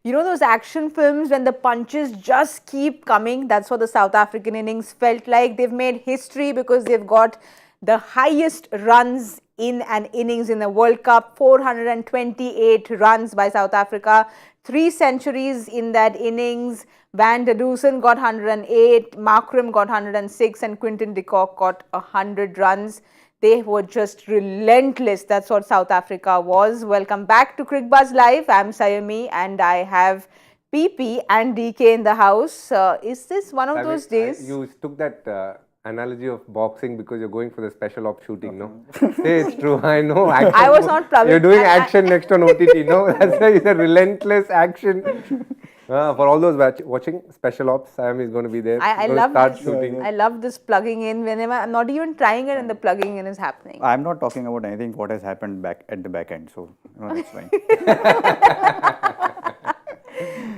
You know those action films when the punches just keep coming? That's what the South African innings felt like. They've made history because they've got the highest runs in an innings in the World Cup, 428 runs by South Africa, 3 centuries in that innings. Van der Dussen got 108, Markram got 106, and Quinton de Kock got 100 runs. They were just relentless. That's what South Africa was. Welcome back to Cricbuzz Live. I'm Saiyami and I have PP and DK in the house. Is this one of those days? You took that analogy of boxing because you're going for the special ops shooting, no? Say it's true. I know. Action. I was not plugging. You're doing action next on OTT, no? That's why it's a relentless action. For all those watching special ops, Saiyami is going to be there. I love this. Shooting. I love this plugging in. Whenever I'm not even trying it, and the plugging in is happening. I'm not talking about anything what has happened back at the back end, so that's fine.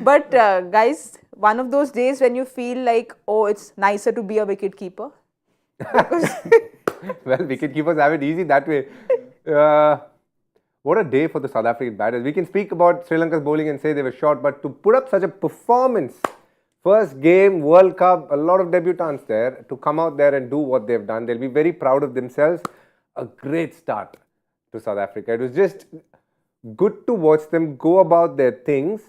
But guys, one of those days when you feel like, oh, it's nicer to be a wicket keeper. Well, wicket keepers have it easy that way. What a day for the South African batters. We can speak about Sri Lanka's bowling and say they were short, but to put up such a performance, first game, World Cup, a lot of debutants there, to come out there and do what they've done, they'll be very proud of themselves. A great start to South Africa. It was just good to watch them go about their things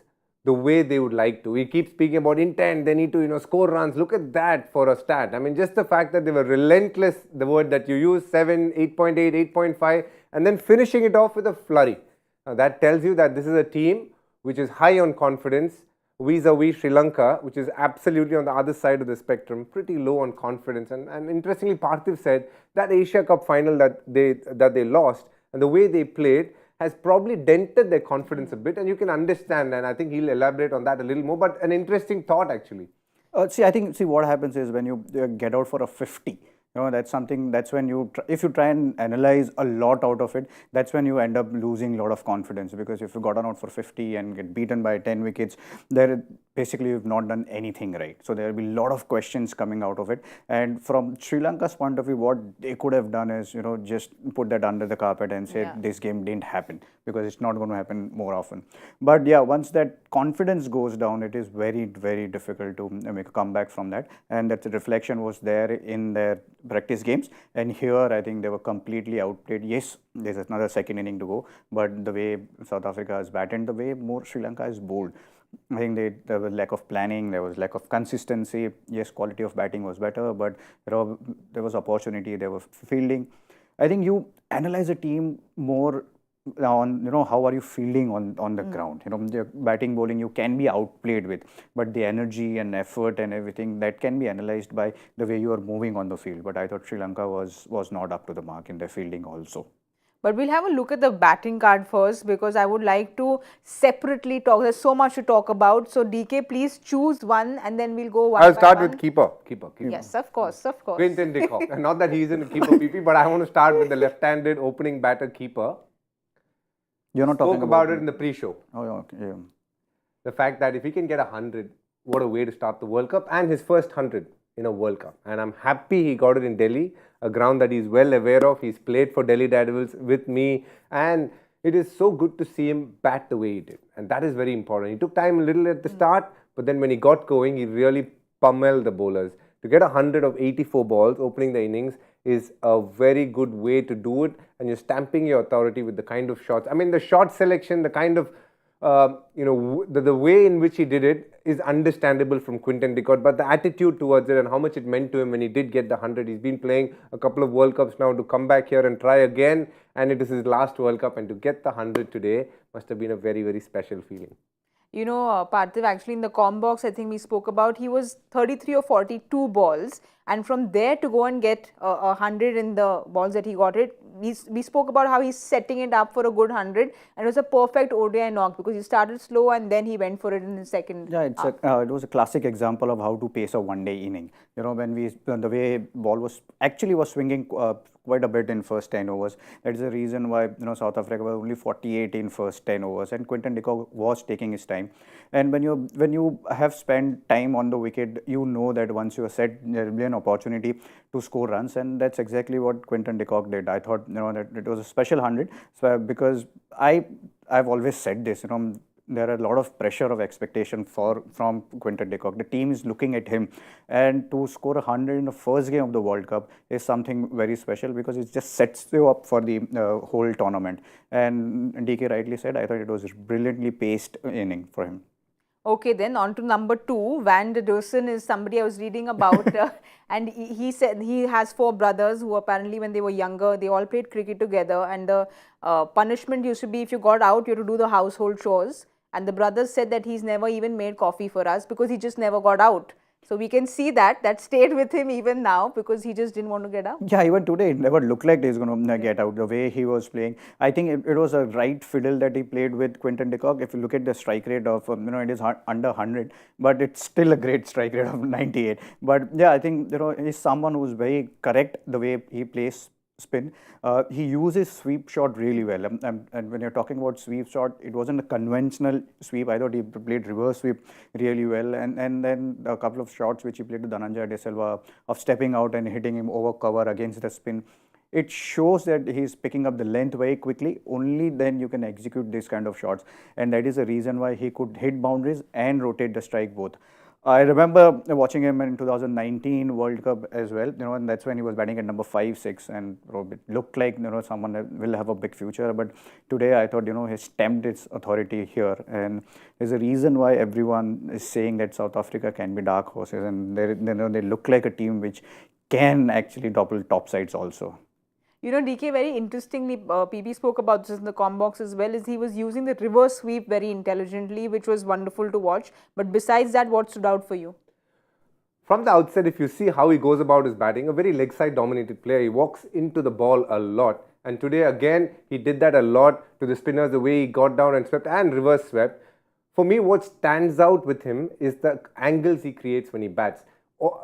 the way they would like to. We keep speaking about intent, they need to, score runs. Look at that for a stat. I mean, just the fact that they were relentless, the word that you use, 7, 8.8, 8.5, and then finishing it off with a flurry. Now, that tells you that this is a team which is high on confidence, vis-a-vis Sri Lanka, which is absolutely on the other side of the spectrum, pretty low on confidence. And interestingly, Parthiv said that Asia Cup final that they lost and the way they played has probably dented their confidence a bit, and you can understand, and I think he'll elaborate on that a little more, but an interesting thought actually. I think what happens is when you get out for a 50, that's something, that's when if you try and analyze a lot out of it, that's when you end up losing a lot of confidence, because if you got out for 50 and get beaten by 10 wickets, basically you've not done anything right. So there will be a lot of questions coming out of it. And from Sri Lanka's point of view, what they could have done is, just put that under the carpet and say this game didn't happen, because it's not going to happen more often. But yeah, once that confidence goes down, it is very, very difficult to make a comeback from that. And that the reflection was there in their practice games, and here I think they were completely outplayed. Yes, there's another second inning to go, but the way South Africa has batted, the way more Sri Lanka is bowled, I think there was lack of planning, there was lack of consistency. Yes, quality of batting was better, but there was opportunity, there was fielding. I think you analyze a team more on how are you fielding on the ground. The batting, bowling you can be outplayed with, but the energy and effort and everything that can be analyzed by the way you are moving on the field. But I thought Sri Lanka was not up to the mark in their fielding also. But we'll have a look at the batting card first, because I would like to separately talk. There's so much to talk about. So DK, please choose one and then we'll go one I'll start by one. with keeper. Yes, of course. Quinton de Kock. And not that he's in keeper PP, but I want to start with the left-handed opening batter keeper. You're not talking about it in the pre-show. Oh, okay. Yeah. The fact that if he can get 100, what a way to start the World Cup, and his first 100 in a World Cup. And I'm happy he got it in Delhi, a ground that he's well aware of. He's played for Delhi Daredevils with me, and it is so good to see him bat the way he did. And that is very important. He took time a little at the start, but then when he got going, he really pummeled the bowlers. To get 100 of 84 balls opening the innings is a very good way to do it, and you're stamping your authority with the kind of shots. I mean, the shot selection, the kind of, the way in which he did it is understandable from Quinton de Kock, but the attitude towards it and how much it meant to him when he did get the 100. He's been playing a couple of World Cups now, to come back here and try again, and it is his last World Cup, and to get the 100 today must have been a very, very special feeling. Parthiv, actually in the comm box, I think we spoke about, he was 33 or 42 balls, and from there to go and get 100 in the balls that he got it, we spoke about how he's setting it up for a good 100, and it was a perfect ODI knock because he started slow and then he went for it in the second. Yeah, it was a classic example of how to pace a one-day inning. When the way ball was swinging quite a bit in first 10 overs. That is the reason why South Africa was only 48 in first 10 overs, and Quinton de Kock was taking his time. And when you have spent time on the wicket, you know that once you are set, there will be an opportunity to score runs, and that's exactly what Quinton de Kock did. I thought that it was a special 100, so because I've always said this, there are a lot of pressure of expectation from Quinton de Kock. The team is looking at him, and to score 100 in the first game of the World Cup is something very special because it just sets you up for the whole tournament. And DK rightly said, I thought it was a brilliantly paced inning for him. Okay, then on to number 2. Van der Dussen is somebody I was reading about, and he said he has 4 brothers who apparently, when they were younger, they all played cricket together. And the punishment used to be, if you got out, you had to do the household chores. And the brothers said that he's never even made coffee for us because he just never got out. So we can see that stayed with him even now because he just didn't want to get out. Yeah, even today it never looked like he's going to get out the way he was playing. I think it was a right fiddle that he played with Quinton de Kock. If you look at the strike rate of, it is under 100, but it's still a great strike rate of 98. But yeah, I think, he's someone who's very correct the way he plays spin. He uses sweep shot really well. And when you're talking about sweep shot, it wasn't a conventional sweep. I thought he played reverse sweep really well. And then a couple of shots which he played to Dhananjaya De Silva of stepping out and hitting him over cover against the spin. It shows that he's picking up the length very quickly. Only then you can execute this kind of shots. And that is the reason why he could hit boundaries and rotate the strike both. I remember watching him in 2019 World Cup as well, and that's when he was batting at number 5, 6, and it looked like, someone will have a big future. But today I thought, he stamped its authority here, and there's a reason why everyone is saying that South Africa can be dark horses, and they look like a team which can actually topple top sides also. DK, very interestingly, PB spoke about this in the com box as well, is he was using the reverse sweep very intelligently, which was wonderful to watch. But besides that, what stood out for you? From the outset, if you see how he goes about his batting, a very leg side dominated player. He walks into the ball a lot. And today, again, he did that a lot to the spinners, the way he got down and swept and reverse swept. For me, what stands out with him is the angles he creates when he bats.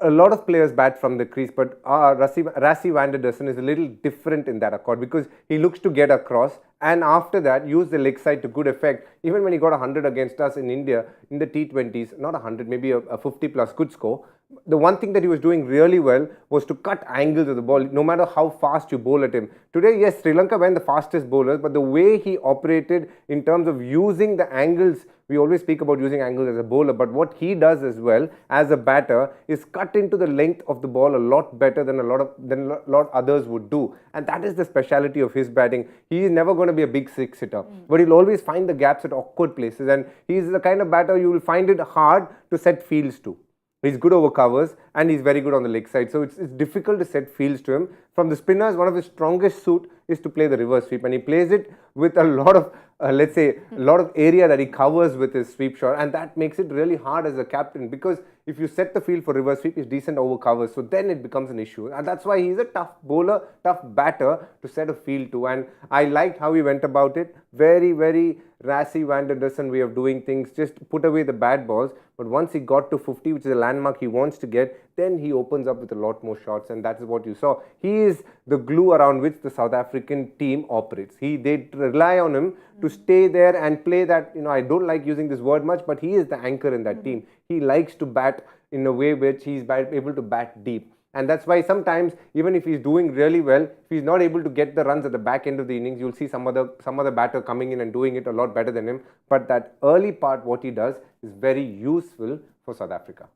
A lot of players bat from the crease, but Rassie van der Dussen is a little different in that accord because he looks to get across and after that use the leg side to good effect. Even when he got 100 against us in India in the T20s, not 100, maybe a 50 plus good score. The one thing that he was doing really well was to cut angles of the ball, no matter how fast you bowl at him. Today, yes, Sri Lanka went the fastest bowlers, but the way he operated in terms of using the angles, we always speak about using angles as a bowler, but what he does as well as a batter is cut into the length of the ball a lot better than a lot others would do. And that is the speciality of his batting. He is never going to be a big six hitter, but he'll always find the gaps at awkward places. And he's the kind of batter you will find it hard to set fields to. He's good over covers and he's very good on the leg side. So it's difficult to set fields to him. From the spinners, one of his strongest suit is to play the reverse sweep, and he plays it with a lot of, let's say, a lot of area that he covers with his sweep shot, and that makes it really hard as a captain because if you set the field for reverse sweep, he's decent over covers, so then it becomes an issue, and that's why he's a tough bowler, tough batter to set a field to. And I liked how he went about it. Very, very Rassie van der Dussen way of doing things. Just put away the bad balls, but once he got to 50, which is a landmark he wants to get, then he opens up with a lot more shots, and that's what you saw. He is the glue around which the South African team operates. They rely on him to stay there and play that, I don't like using this word much, but he is the anchor in that team. He likes to bat in a way which he's able to bat deep. And that's why sometimes, even if he's doing really well, if he's not able to get the runs at the back end of the innings, you'll see some other batter coming in and doing it a lot better than him. But that early part, what he does, is very useful for South Africa.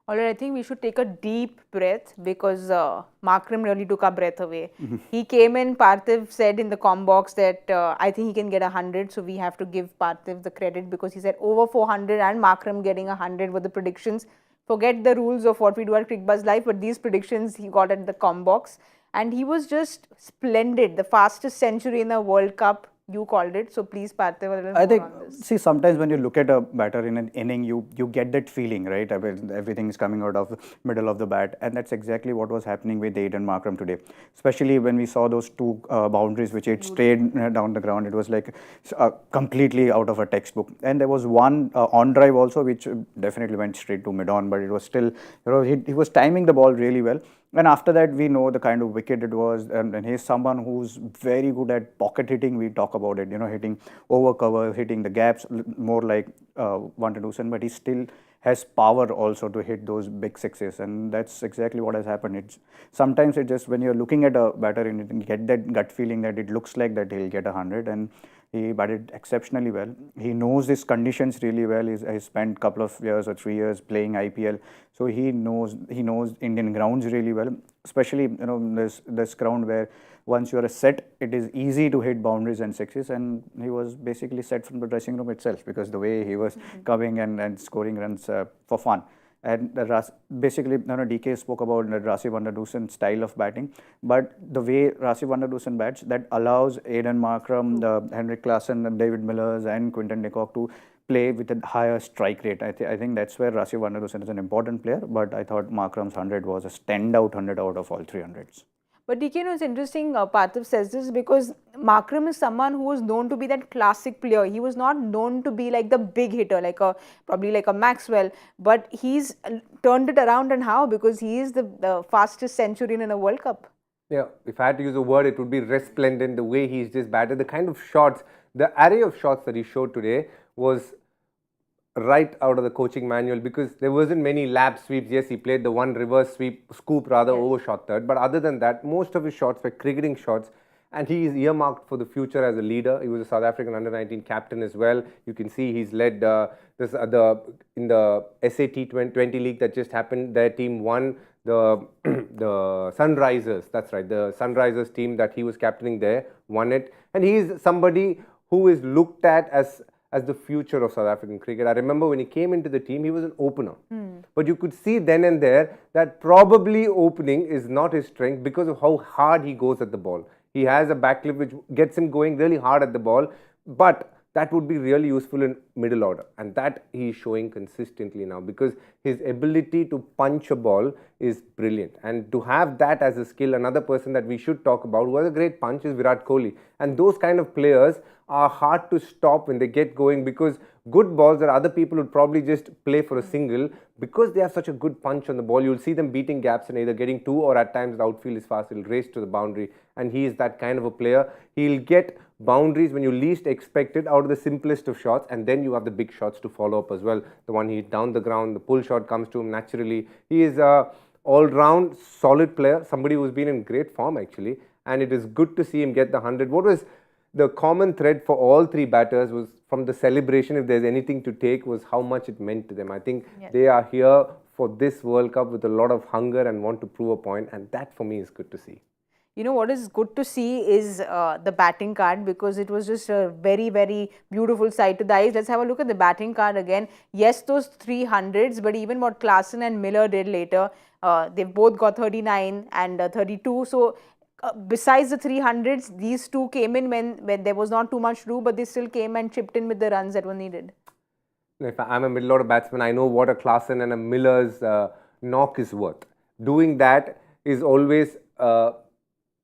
Alright, I think we should take a deep breath because Markram really took our breath away. He came in, Parthiv said in the com box that I think he can get 100, so we have to give Parthiv the credit because he said over 400 and Markram getting 100 were the predictions. Forget the rules of what we do at Cricbuzz Live, but these predictions he got at the com box, and he was just splendid. The fastest century in the World Cup, you called it. So please, Parthiv, a little more on this. See, sometimes when you look at a batter in an inning, you get that feeling, right? I mean, everything is coming out of the middle of the bat, and that's exactly what was happening with Aiden Markram today. Especially when we saw those two boundaries which it strayed down the ground. It was like completely out of a textbook. And there was one on drive also, which definitely went straight to mid-on, but it was still, he was timing the ball really well. And after that, we know the kind of wicket it was, and he's someone who's very good at pocket hitting. We talk about it, hitting over cover, hitting the gaps, more like Van der Dussen, but he still has power also to hit those big sixes, and that's exactly what has happened. Sometimes it just, when you're looking at a batter and you get that gut feeling that it looks like that he'll get 100, and He batted exceptionally well. He knows his conditions really well. He's spent a couple of years or 3 years playing IPL, so he knows Indian grounds really well. Especially this ground where once you are set, it is easy to hit boundaries and sixes. And he was basically set from the dressing room itself, because the way he was coming and scoring runs for fun. And basically, DK spoke about the Rassie Dussen style of batting, but the way Rassie Dussen bats, that allows Aiden Markram, the Henrik Klassen, and David Millers, and Quinton de Kock to play with a higher strike rate. I think that's where Rassie Dussen is an important player, but I thought Markram's 100 was a standout 100 out of all 300s. But DK, it's interesting, Parthiv says this because Markram is someone who was known to be that classic player. He was not known to be like the big hitter, probably like a Maxwell, but he's turned it around. And how? Because he is the fastest centurion in a World Cup. Yeah, if I had to use a word, it would be resplendent. The way he's just batted, the kind of shots, the array of shots that he showed today was right out of the coaching manual, because there wasn't many lap sweeps. Yes, he played the one reverse scoop overshot third, but other than that, most of his shots were cricketing shots, and he is earmarked for the future as a leader. He was a South African under-19 captain as well. You can see he's led in the SAT 20 league that just happened. Their team won the Sunrisers. That's right, the Sunrisers team that he was captaining there won it, and he is somebody who is looked at as the future of South African cricket. I remember when he came into the team, he was an opener. But you could see then and there that probably opening is not his strength because of how hard he goes at the ball. He has a backflip which gets him going really hard at the ball, but that would be really useful in middle order, and that he is showing consistently now, because his ability to punch a ball is brilliant. And to have that as a skill, another person that we should talk about who has a great punch is Virat Kohli. And those kind of players are hard to stop when they get going, because good balls that other people would probably just play for a single, because they have such a good punch on the ball, you'll see them beating gaps and either getting two, or at times the outfield is fast, he'll race to the boundary, and he is that kind of a player. He'll get boundaries when you least expect it out of the simplest of shots, and then you have the big shots to follow up as well. The one he hit down the ground, the pull shot comes to him naturally. He is a all-round solid player, somebody who's been in great form actually, and it is good to see him get the 100. What was the common thread for all three batters was, from the celebration, if there's anything to take, was how much it meant to them. I think they are here for this World Cup with a lot of hunger and want to prove a point, and that for me is good to see. You know what is good to see is the batting card, because it was just a very, very beautiful sight to the eyes. Let's have a look at the batting card again. Yes, those 300s, but even what Klassen and Miller did later, they've both got 39 and 32. So besides the 300s, these two came in when there was not too much to do, but they still came and chipped in with the runs that were needed. If I'm a middle order batsman, I know what a Klassen and a Miller's knock is worth. Doing that is always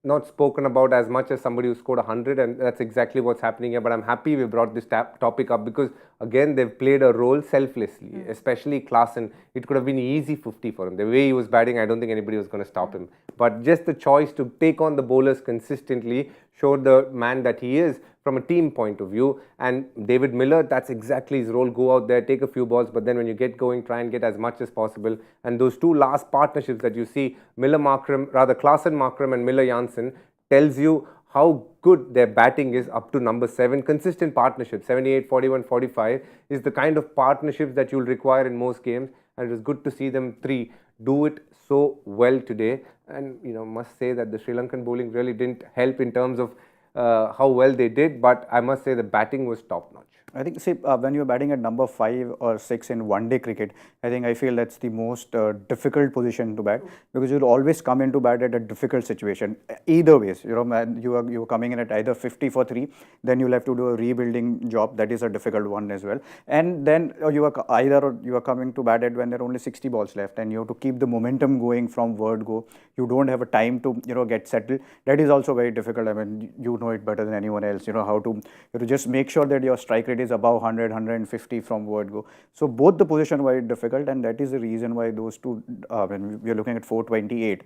not spoken about as much as somebody who scored 100, and that's exactly what's happening here. But I'm happy we brought this topic up, because again, they've played a role selflessly, especially Klassen. It could have been easy 50 for him. The way he was batting, I don't think anybody was going to stop him. But just the choice to take on the bowlers consistently showed the man that he is from a team point of view. And David Miller, that's exactly his role. Go out there, take a few balls, but then when you get going, try and get as much as possible. And those two last partnerships that you see, Klassen Markram and Miller Janssen, tells you how good their batting is up to number 7. Consistent partnerships, 78, 41, 45 is the kind of partnerships that you'll require in most games. And it was good to see them three do it so well today. And must say that the Sri Lankan bowling really didn't help in terms of how well they did, but I must say the batting was top notch. I think, see, when you're batting at number 5 or 6 in one-day cricket, I feel that's the most difficult position to bat, because you'll always come into bat at a difficult situation. Either ways, you are coming in at either 50 for 3, then you'll have to do a rebuilding job. That is a difficult one as well. And then you are coming to bat at when there are only 60 balls left, and you have to keep the momentum going from word go. You don't have a time to get settled. That is also very difficult. I mean, you know it better than anyone else. How to just make sure that your strike rate is above 100, 150 from word go. So both the position were difficult, and that is the reason why those two, when we are looking at 428,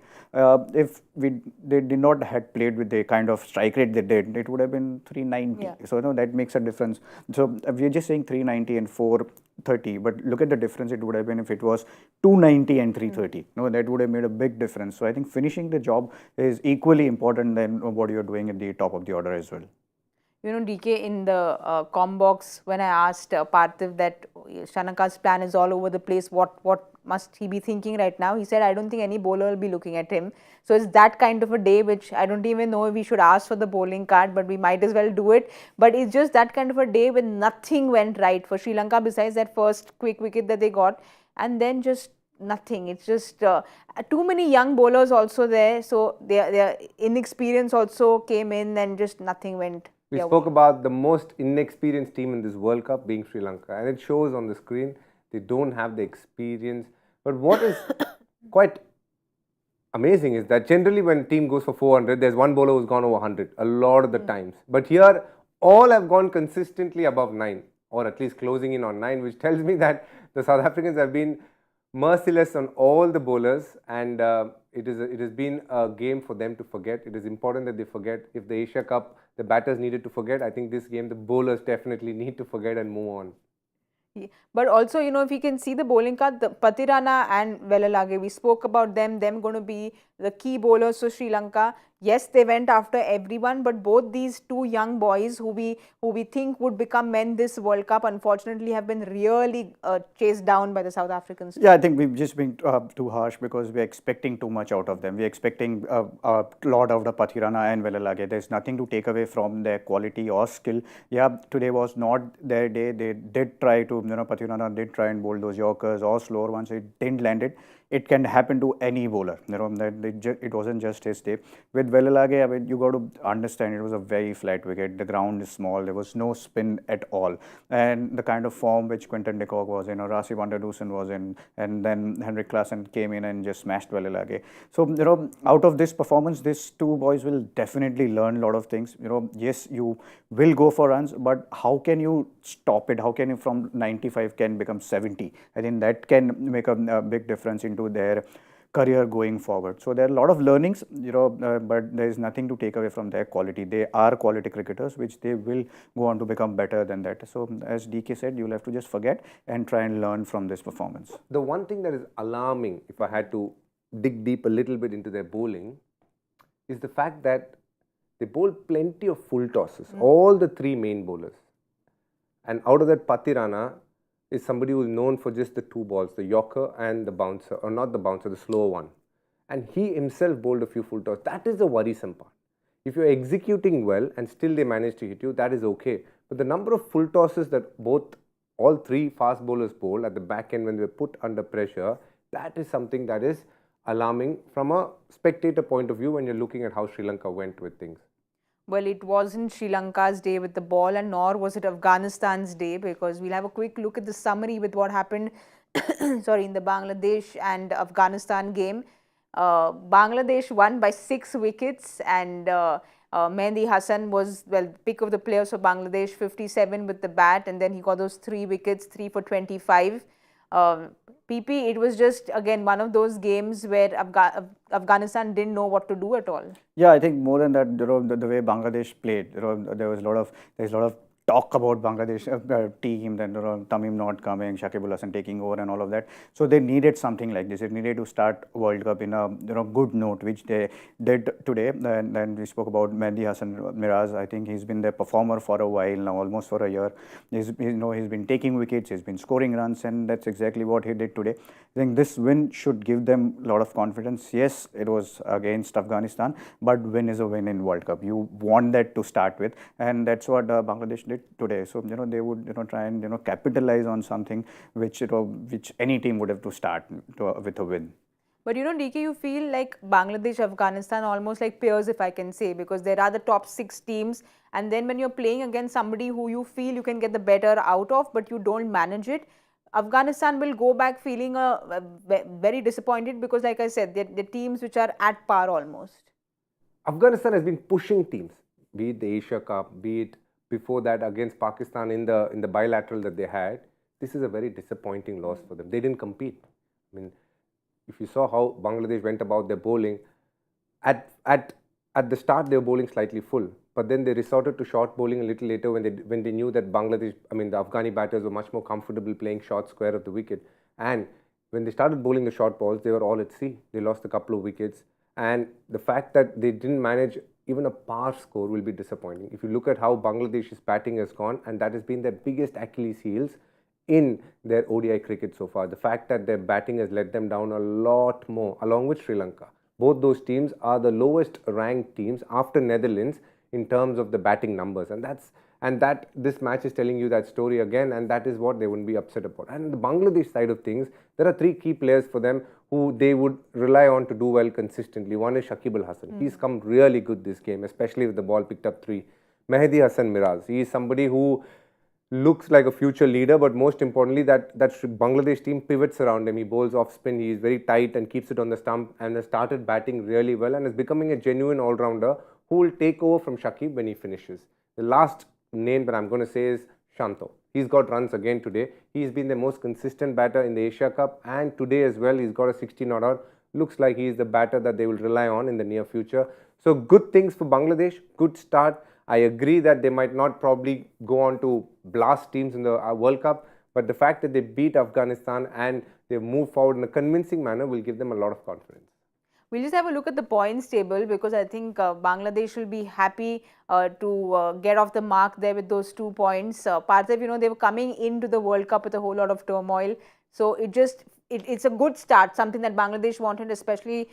if they did not had played with the kind of strike rate they did, it would have been 390. Yeah. So that makes a difference. So we are just saying 390 and 430, but look at the difference it would have been if it was 290 and 330. That would have made a big difference. So I think finishing the job is equally important than what you're doing at the top of the order as well. DK, in the com box, when I asked Parthiv that Sri Lanka's plan is all over the place, what must he be thinking right now? He said, I don't think any bowler will be looking at him. So it's that kind of a day which I don't even know if we should ask for the bowling card, but we might as well do it. But it's just that kind of a day when nothing went right for Sri Lanka besides that first quick wicket that they got, and then just nothing. It's just too many young bowlers also there, so their inexperience also came in, and just nothing went. We spoke about the most inexperienced team in this World Cup being Sri Lanka, and it shows on the screen. They don't have the experience. But what is quite amazing is that generally when a team goes for 400, there's one bowler who's gone over 100 a lot of the times. But here, all have gone consistently above 9, or at least closing in on 9, which tells me that the South Africans have been merciless on all the bowlers, and it has been a game for them to forget. It is important that they forget. If the Asia Cup, the batters needed to forget, I think this game the bowlers definitely need to forget and move on. But also, if you can see the bowling card, the Pathirana and Velalage, we spoke about them going to be the key bowlers for Sri Lanka. Yes, they went after everyone, but both these two young boys who we think would become men this World Cup, unfortunately have been really chased down by the South Africans. Yeah, I think we've just been too harsh because we're expecting too much out of them. We're expecting a lot out of Pathirana and Velalage. There's nothing to take away from their quality or skill. Yeah, today was not their day. They did try to, Pathirana did try and bowl those Yorkers or slower ones. It didn't land it. It can happen to any bowler. It wasn't just his day. With Velalage, I mean, you got to understand it was a very flat wicket. The ground is small. There was no spin at all. And the kind of form which Quinton de Kock was in, or Rassie Dussen was in, and then Henrik Klaasen came in and just smashed Velalage. So, out of this performance, these two boys will definitely learn a lot of things. Yes, you will go for runs, but how can you stop it? How can you from 95 can become 70? I think that can make a big difference into their career going forward. So there are a lot of learnings, but there is nothing to take away from their quality. They are quality cricketers, which they will go on to become better than that. So as DK said, you'll have to just forget and try and learn from this performance. The one thing that is alarming, if I had to dig deep a little bit into their bowling, is the fact that they bowl plenty of full tosses, all the three main bowlers. And out of that, Pathirana is somebody who is known for just the two balls, the Yorker and the bouncer, or not the bouncer, the slower one. And he himself bowled a few full tosses. That is the worrisome part. If you're executing well and still they manage to hit you, that is okay. But the number of full tosses that all three fast bowlers bowl at the back end when they were put under pressure, that is something that is alarming from a spectator point of view when you're looking at how Sri Lanka went with things. Well, it wasn't Sri Lanka's day with the ball, and nor was it Afghanistan's day, because we'll have a quick look at the summary with what happened in the Bangladesh and Afghanistan game. Bangladesh won by 6 wickets, and Mehdi Hassan was, pick of the players for Bangladesh, 57 with the bat, and then he got those 3 wickets, 3 for 25. PP, it was just again one of those games where Afghanistan didn't know what to do at all. Yeah, I think more than that, the way Bangladesh played, there's a lot of talk about Bangladesh team, then Tamim not coming, Shakibul Hasan taking over and all of that. So they needed something like this. It needed to start World Cup in a good note, which they did today. And then we spoke about Mehdi Hassan Miraz. I think he's been their performer for a while now, almost for a year. He's been taking wickets, he's been scoring runs, and that's exactly what he did today. I think this win should give them a lot of confidence. Yes, it was against Afghanistan, but win is a win in World Cup. You want that to start with, and that's what Bangladesh did today. So they would try and capitalize on something which any team would have to start with a win. But DK, you feel like Bangladesh, Afghanistan almost like peers, if I can say, because there are the top 6 teams, and then when you're playing against somebody who you feel you can get the better out of, but you don't manage it, Afghanistan will go back feeling very disappointed, because like I said, they're teams which are at par almost. Afghanistan has been pushing teams, be it the Asia Cup, be it before that against Pakistan in the bilateral that they had. This is a very disappointing loss for them. They didn't compete. I mean, if you saw how Bangladesh went about their bowling, at the start they were bowling slightly full, but then they resorted to short bowling a little later when they knew that the Afghani batters were much more comfortable playing short square of the wicket. And when they started bowling the short balls, they were all at sea. They lost a couple of wickets, and the fact that they didn't manage even a par score will be disappointing. If you look at how Bangladesh's batting has gone, and that has been their biggest Achilles heels in their ODI cricket so far. The fact that their batting has let them down a lot more, along with Sri Lanka. Both those teams are the lowest ranked teams after Netherlands in terms of the batting numbers, and that this match is telling you that story again, and that is what they wouldn't be upset about. And the Bangladesh side of things, there are three key players for them who they would rely on to do well consistently. One is Shakib Al Hasan. He's come really good this game, especially with the ball picked up 3. Mehdi Hassan Miraz. He is somebody who looks like a future leader, but most importantly, that Bangladesh team pivots around him. He bowls off spin, he is very tight and keeps it on the stump, and has started batting really well and is becoming a genuine all-rounder who will take over from Shakib when he finishes. The last name that I'm going to say is Shanto. He's got runs again today. He's been the most consistent batter in the Asia Cup, and today as well he's got a 60 not out. Looks like he's the batter that they will rely on in the near future. So good things for Bangladesh, good start. I agree that they might not probably go on to blast teams in the World Cup, but the fact that they beat Afghanistan and they move forward in a convincing manner will give them a lot of confidence. We'll just have a look at the points table, because I think Bangladesh will be happy to get off the mark there with those 2 points. Parthiv, you know, they were coming into the World Cup with a whole lot of turmoil. So it's a good start, something that Bangladesh wanted, especially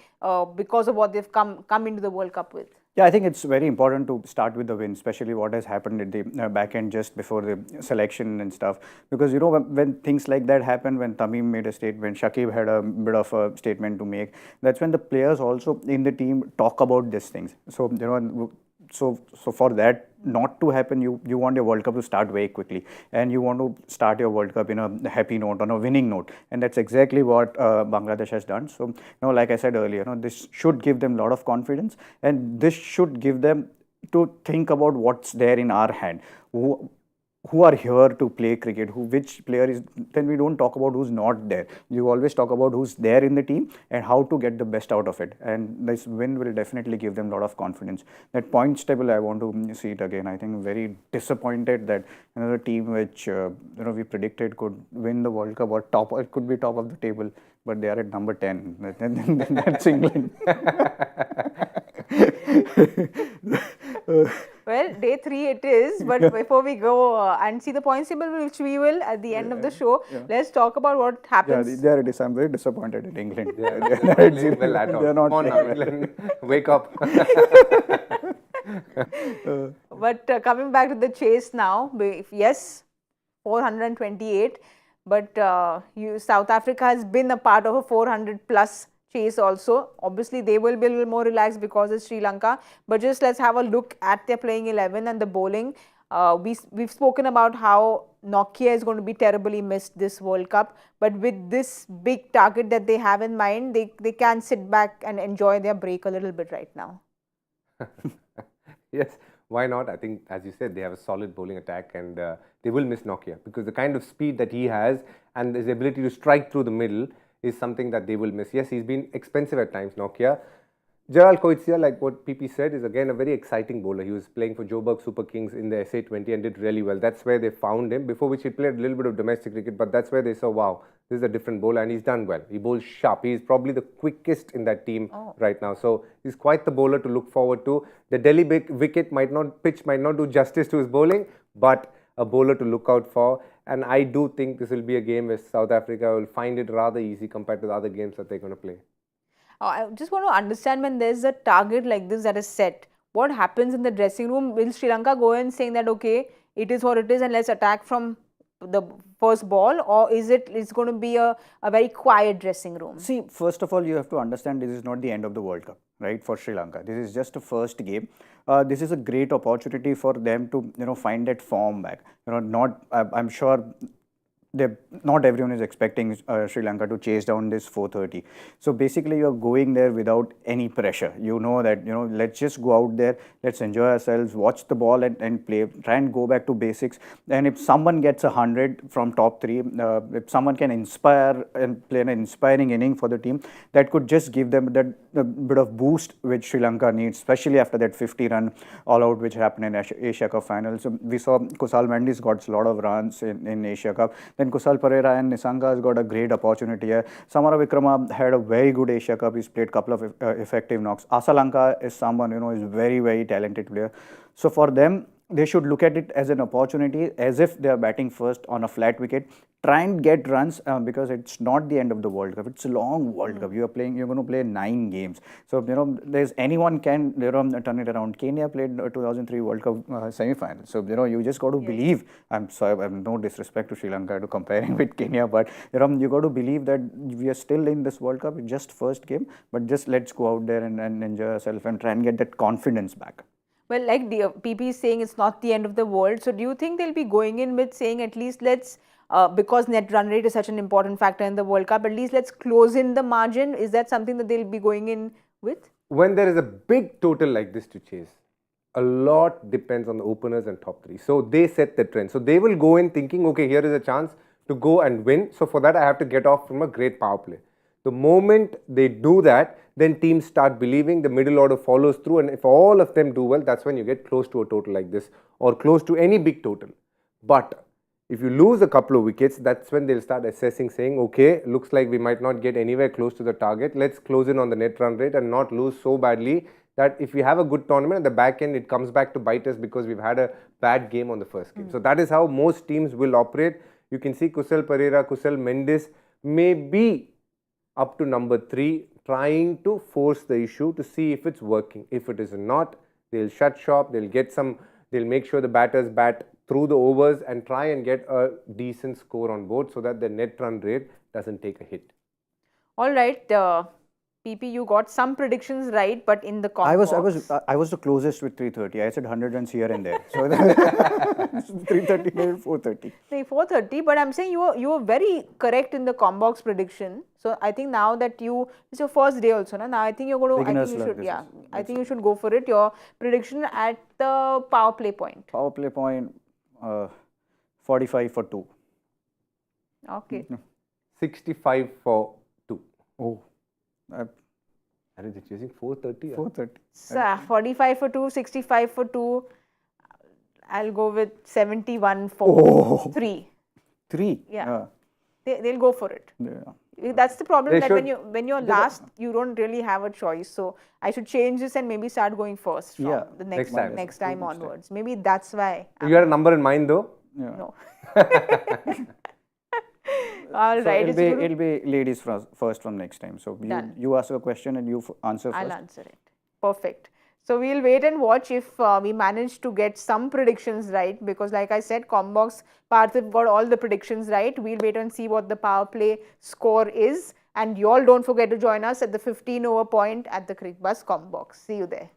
because of what they've come into the World Cup with. Yeah, I think it's very important to start with the win, especially what has happened at the back end just before the selection and stuff. Because, you know, when things like that happen, when Tamim made a statement, Shakib had a bit of a statement to make, that's when the players also in the team talk about these things. So, you know, so for that not to happen, you want your World Cup to start very quickly, and you want to start your World Cup in a happy note, on a winning note, and that's exactly what Bangladesh has done. So, you know, like I said earlier, you know, this should give them a lot of confidence, and this should give them to think about what's there in our hand. Who are here to play cricket, which player is, then we don't talk about who's not there. You always talk about who's there in the team and how to get the best out of it. And this win will definitely give them a lot of confidence. That points table, I want to see it again. I think very disappointed that another team which you know, we predicted could win the World Cup or it could be top of the table, but they are at number 10. That's England. Well, day 3 it is, but before we go and see the points table, which we will at the end of the show, let's talk about what happens. Yeah, there it is. I'm very disappointed in England. They're not well at all. England, wake up. But coming back to the chase now, yes, 428, but South Africa has been a part of a 400 plus chase also. Obviously, they will be a little more relaxed because it's Sri Lanka, but just let's have a look at their playing 11 and the bowling. We've spoken about how Nokia is going to be terribly missed this World Cup, but with this big target that they have in mind, they can sit back and enjoy their break a little bit right now. Yes, why not? I think, as you said, they have a solid bowling attack, and they will miss Nokia because the kind of speed that he has and his ability to strike through the middle is something that they will miss. Yes, he's been expensive at times, Nokia. Gerald Coetzee, like what PP said, is again a very exciting bowler. He was playing for Joburg Super Kings in the SA20 and did really well. That's where they found him, before which he played a little bit of domestic cricket, but that's where they saw, wow, this is a different bowler, and he's done well. He bowls sharp. He's probably the quickest in that team right now. So he's quite the bowler to look forward to. The Delhi wicket might not do justice to his bowling, but a bowler to look out for. And I do think this will be a game where South Africa will find it rather easy compared to the other games that they're going to play. I just want to understand, when there's a target like this that is set, what happens in the dressing room? Will Sri Lanka go in saying that, okay, it is what it is and let's attack from the first ball, or is it's going to be a very quiet dressing room? See, first of all, you have to understand this is not the end of the World Cup, right, for Sri Lanka. This is just a first game. This is a great opportunity for them to, you know, find that form back. You know, I'm sure not everyone is expecting Sri Lanka to chase down this 430. So basically, you're going there without any pressure. You know that, you know, let's just go out there, let's enjoy ourselves, watch the ball and play, try and go back to basics. And if someone gets 100 from top 3, if someone can inspire and play an inspiring inning for the team, that could just give them that bit of boost which Sri Lanka needs, especially after that 50-run all-out which happened in Asia Cup final. So we saw Kusal Mendes got a lot of runs in Asia Cup. Then then Kusal Pereira and Nisanga has got a great opportunity here. Samara Vikrama had a very good Asia Cup. He's played a couple of effective knocks. Lanka is someone, is very, very talented player. So for them, they should look at it as an opportunity, as if they are batting first on a flat wicket. Try and get runs because it's not the end of the World Cup. It's a long World Cup. You're going to play 9 games. So there's anyone can turn it around. Kenya played 2003 World Cup semi-final. So you just got to believe. I'm sorry, I'm no disrespect to Sri Lanka to comparing with Kenya, but you got to believe that we are still in this World Cup. It's just first game, but just let's go out there and enjoy ourselves and try and get that confidence back. Well, like the PP is saying, it's not the end of the world. So do you think they'll be going in with saying at least let's, because net run rate is such an important factor in the World Cup, at least let's close in the margin? Is that something that they'll be going in with? When there is a big total like this to chase, a lot depends on the openers and top 3. So they set the trend. So they will go in thinking, okay, here is a chance to go and win. So for that, I have to get off from a great power play. The moment they do that, then teams start believing, the middle order follows through, and if all of them do well, that's when you get close to a total like this or close to any big total. But if you lose a couple of wickets, that's when they'll start assessing, saying, okay, looks like we might not get anywhere close to the target. Let's close in on the net run rate and not lose so badly that if we have a good tournament at the back end, it comes back to bite us because we've had a bad game on the first game. So that is how most teams will operate. You can see Kusal Pereira, Kusal Mendes may be up to number 3, trying to force the issue to see if it's working. If it is not, they'll shut shop, they'll make sure the batters bat through the overs and try and get a decent score on board so that the net run rate doesn't take a hit. All right, PP, you got some predictions right, but in the I was the closest with 330. I said 100 runs here and there. So 330, 430. Say 430, but I'm saying you were very correct in the Combox prediction. So I think now that it's your first day also, now I think you're going to, I think you should go for it. Your prediction at the power play point. Power play point, 45 for 2. Okay. 65 for 2. Oh. Are they chasing 430? 430. So, 45 for 2, 65 for 2. I'll go with 71 for 3. 3? Yeah. They'll go for it. Yeah. That's the problem, that when you're last, you don't really have a choice. So I should change this and maybe start going first from the next time onwards. Maybe that's why. You had a number in mind though? Yeah. No. All right. It'll be ladies first from next time. So you ask a question and you answer first. I'll answer it. Perfect. So we'll wait and watch if we manage to get some predictions right, because like I said, Combox, Parthiv got all the predictions right. We'll wait and see what the power play score is. And you all don't forget to join us at the 15 over point at the Cricbuzz Combox. See you there.